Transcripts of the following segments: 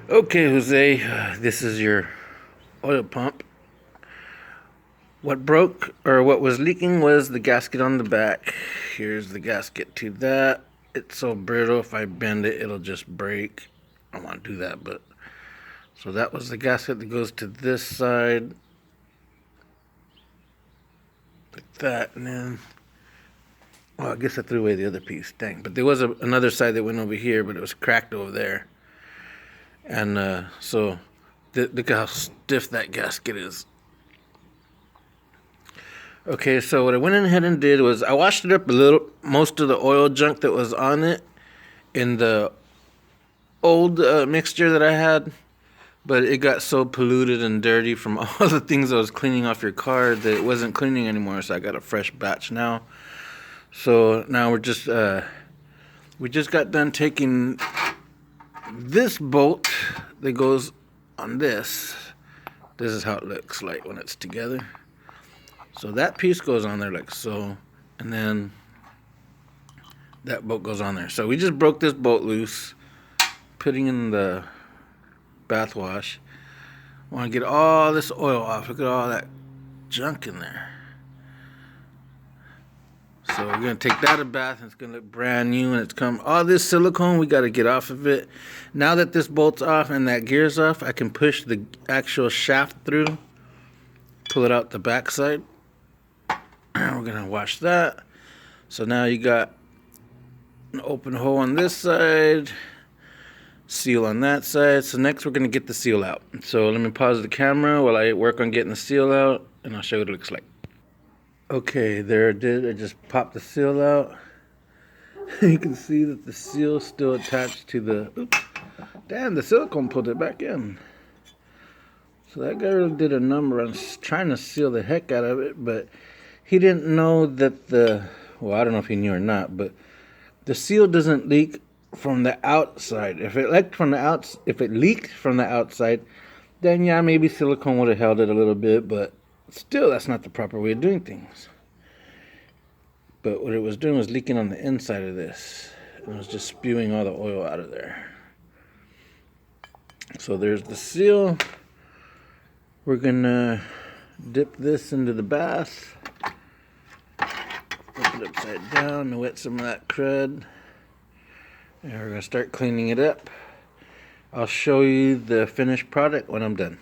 Okay, Jose, this is your oil pump. What broke or what was leaking was the gasket on the back. Here's the gasket to that. It's so brittle, if I bend it, it'll just break. I don't want to do that, but so that was the gasket that goes to this side, like that, and then well, I guess I threw away the other piece. Dang, but there was another side that went over here, but it was cracked over there, and so look how stiff that gasket is. Okay, so what I went ahead and did was I washed it up a little, most of the oil junk that was on it in the old mixture that I had, but it got so polluted and dirty from all the things I was cleaning off your car that it wasn't cleaning anymore, so I got a fresh batch now. So now we just got done taking this bolt that goes on this. This is how it looks like when it's together. So that piece goes on there like so, and then that bolt goes on there. So we just broke this bolt loose, putting in the bath wash. Want to get all this oil off. Look at all that junk in there. So we're going to take that a bath, and it's going to look brand new, and it's come. All this silicone, we got to get off of it. Now that this bolt's off and that gear's off, I can push the actual shaft through, pull it out the backside. We're going to wash that. So now you got an open hole on this side, seal on that side. So next we're going to get the seal out. So let me pause the camera while I work on getting the seal out, and I'll show you what it looks like. Okay, there it did. I just popped the seal out. You can see that the seal's still attached to the... Oops, damn, the silicone pulled it back in. So that guy really did a number on trying to seal the heck out of it, but he didn't know that well, I don't know if he knew or not, but the seal doesn't leak from the outside. If it leaked from the outside, then yeah, maybe silicone would have held it a little bit, but still, that's not the proper way of doing things. But what it was doing was leaking on the inside of this. It was just spewing all the oil out of there. So there's the seal. We're gonna dip this into the bath. Flip it upside down to wet some of that crud. And we're gonna start cleaning it up. I'll show you the finished product when I'm done.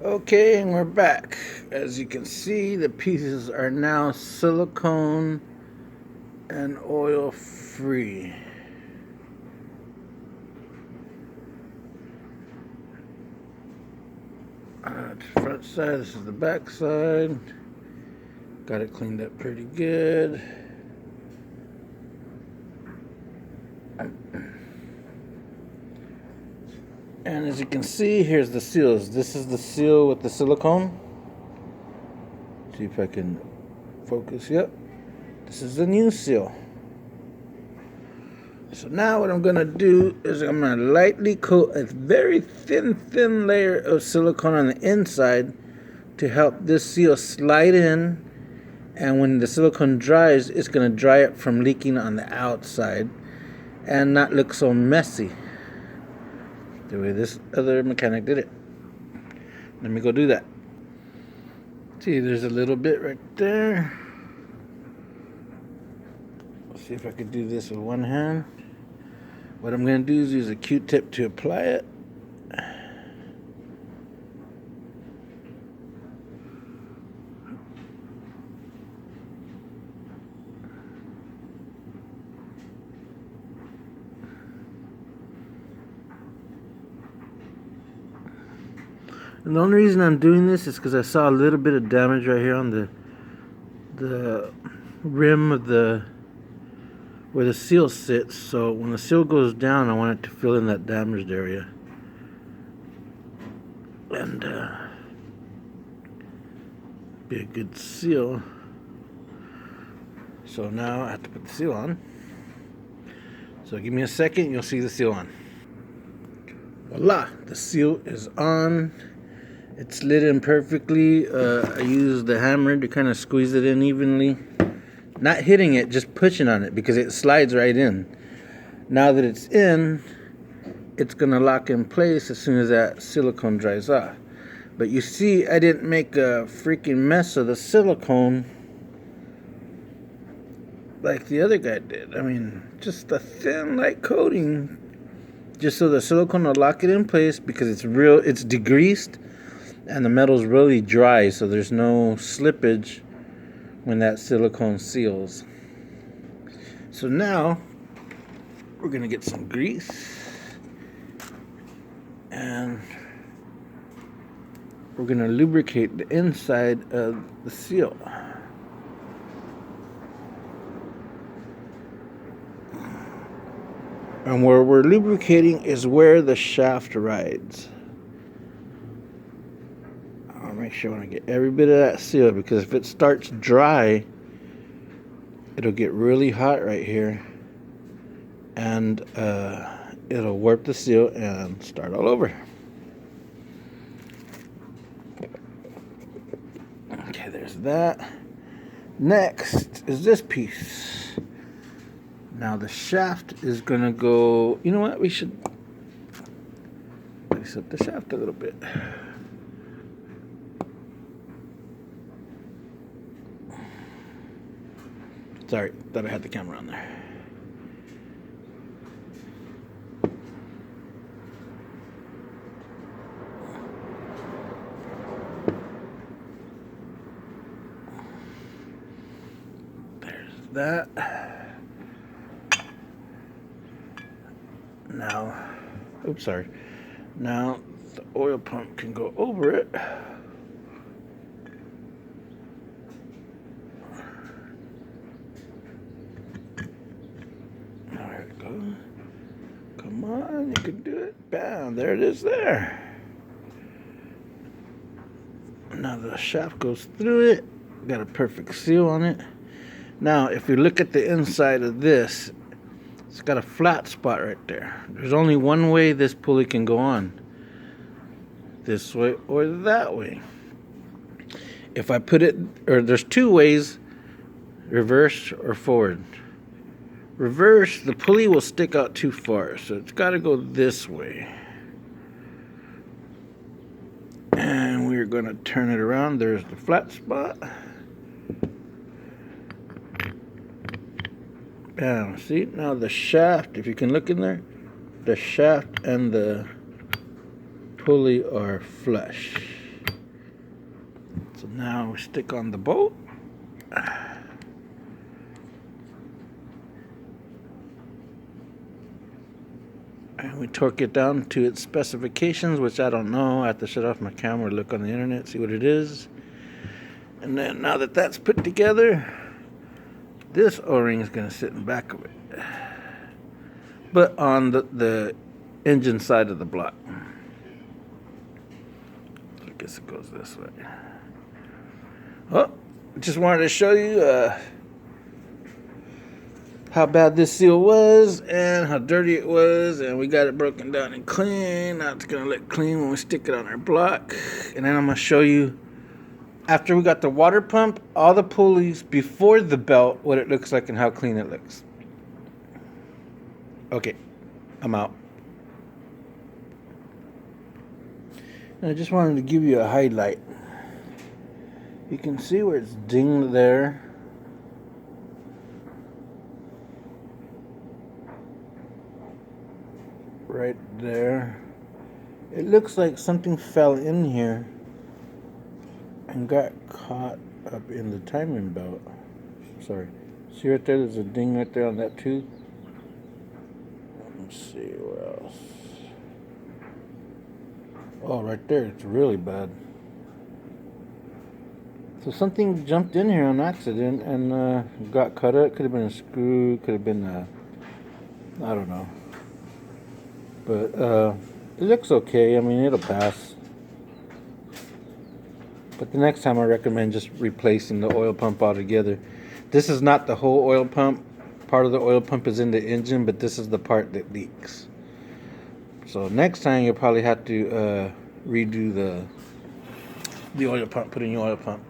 Okay, and we're back. As you can see, the pieces are now silicone and oil free. Front side, this is the back side. Got it cleaned up pretty good. And as you can see, here's the seals. This is the seal with the silicone. See if I can focus. Yep. This is the new seal. So now what I'm going to do is I'm going to lightly coat a very thin layer of silicone on the inside to help this seal slide in. And when the silicone dries, it's going to dry it from leaking on the outside and not look so messy the way this other mechanic did it. Let me go do that. See, there's a little bit right there. Let's see if I could do this with one hand. What I'm going to do is use a Q-tip to apply it. And the only reason I'm doing this is because I saw a little bit of damage right here on the rim of where the seal sits. So when the seal goes down, I want it to fill in that damaged area. And be a good seal. So now I have to put the seal on. So give me a second, you'll see the seal on. Voila, the seal is on. It's slid in perfectly. I used the hammer to kind of squeeze it in evenly. Not hitting it, just pushing on it because it slides right in. Now that it's in, it's going to lock in place as soon as that silicone dries off. But you see, I didn't make a freaking mess of the silicone like the other guy did. I mean, just a thin, light coating, just so the silicone will lock it in place, because it's degreased, and the metal's really dry, so there's no slippage when that silicone seals. So now we're gonna get some grease, and we're gonna lubricate the inside of the seal. And where we're lubricating is where the shaft rides. I'll make sure I want to get every bit of that seal, because if it starts dry, it'll get really hot right here, and it'll warp the seal and start all over. Okay, there's that. Next is this piece. Now the shaft is gonna go, you know what, we should lace up the shaft a little bit. Sorry, thought I had the camera on there. There's that. Now, oops, sorry. Now the oil pump can go over it. There we go. Come on, you can do it. Bam, there it is there. Now the shaft goes through it. Got a perfect seal on it. Now, if you look at the inside of this, it's got a flat spot right there. There's only one way this pulley can go on. This way or that way. If I put it, or there's two ways, reverse or forward. Reverse, the pulley will stick out too far, so it's got to go this way. And we're going to turn it around. There's the flat spot. Bam. See, now the shaft, if you can look in there, the shaft and the pulley are flush. So now we stick on the bolt. And we torque it down to its specifications, which I don't know. I have to shut off my camera, look on the internet, see what it is. And then now that that's put together, this O-ring is going to sit in the back of it, but on the engine side of the block. I guess it goes this way. Oh, just wanted to show you how bad this seal was and how dirty it was, and we got it broken down and clean. Now it's going to look clean when we stick it on our block. And then I'm going to show you, after we got the water pump, all the pulleys before the belt, what it looks like and how clean it looks. Okay, I'm out. And I just wanted to give you a highlight. You can see where it's dinged there. Right there. It looks like something fell in here and got caught up in the timing belt. Sorry. See right there, there's a ding right there on that tooth. Let's see where else. Oh, right there, it's really bad. So something jumped in here on accident and got cut up. Could have been a screw, could have been I don't know. But it looks okay. I mean, it'll pass. But the next time I recommend just replacing the oil pump altogether. This is not the whole oil pump. Part of the oil pump is in the engine, but this is the part that leaks. So next time you'll probably have to redo the oil pump, put in your oil pump.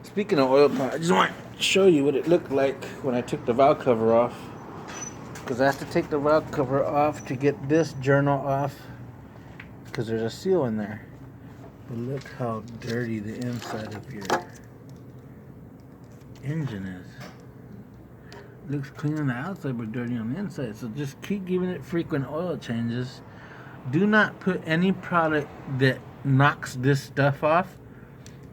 Speaking of oil pump, I just want to show you what it looked like when I took the valve cover off. because I have to take the valve cover off to get this journal off, because there's a seal in there. But look how dirty the inside of your engine is. Looks clean on the outside but dirty on the inside. So just keep giving it frequent oil changes. Do not put any product that knocks this stuff off,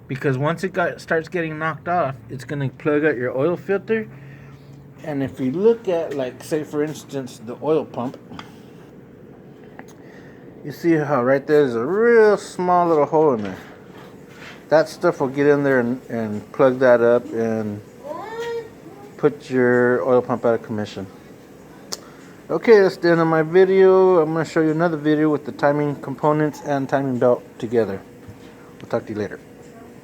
because once it starts getting knocked off, it's going to plug out your oil filter. And if you look at, like, say for instance, the oil pump, you see how right there's a real small little hole in there. That stuff will get in there and plug that up and put your oil pump out of commission. Okay, that's the end of my video. I'm going to show you another video with the timing components and timing belt together. We'll talk to you later.